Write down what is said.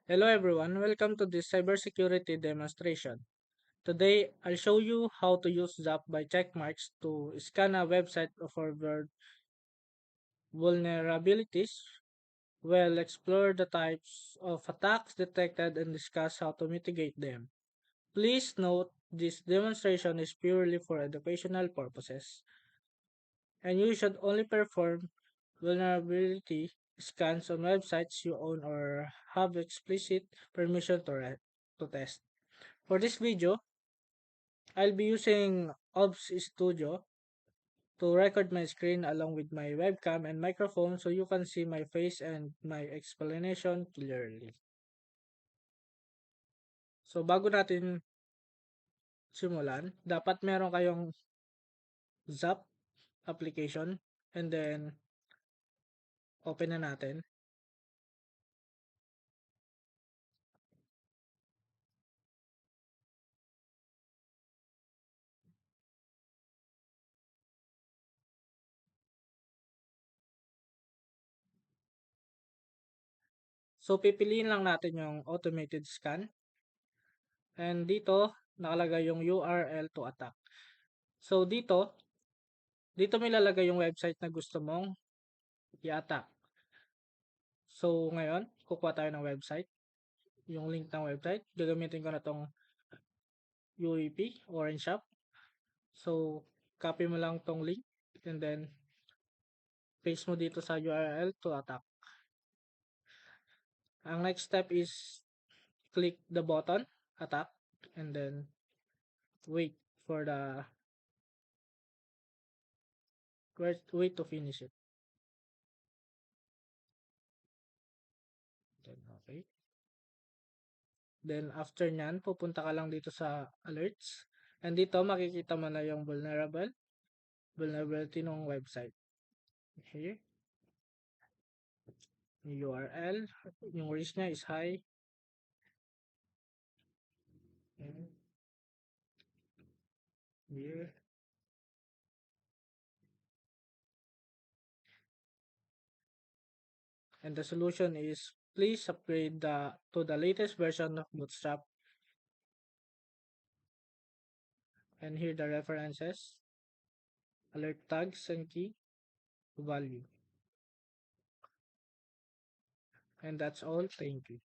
Hello everyone, welcome to this cybersecurity demonstration. Today, I'll show you how to use Zap by Checkmarks to scan a website for vulnerabilities. We'll explore the types of attacks detected and discuss how to mitigate them. Please note this demonstration is purely for educational purposes, and you should only perform vulnerability scans on websites you own or have explicit permission to test. For this video, I'll be using OBS Studio to record my screen along with my webcam and microphone so you can see my face and my explanation clearly. So bago natin simulan, dapat meron kayong Zap application and then open na natin. So pipiliin lang natin yung automated scan and dito nakalagay yung URL to attack. So dito may lalagay yung website na gusto mong i-attack. So ngayon, kukuha tayo ng website. Yung link ng website. Gagamitin ko na tong UEP, Orange Shop. So, copy mo lang tong link and then paste mo dito sa URL to attack. Ang next step is click the button, attack, and then wait for the wait to finish it. Then, okay. Then, after nyan, pupunta ka lang dito sa alerts. And dito, makikita mo na yung vulnerability ng website. Here, yung URL, yung risk niya is high. And here, and the solution is please upgrade to the latest version of Bootstrap. And here the references, alert tags and key value. And that's all. Thank you.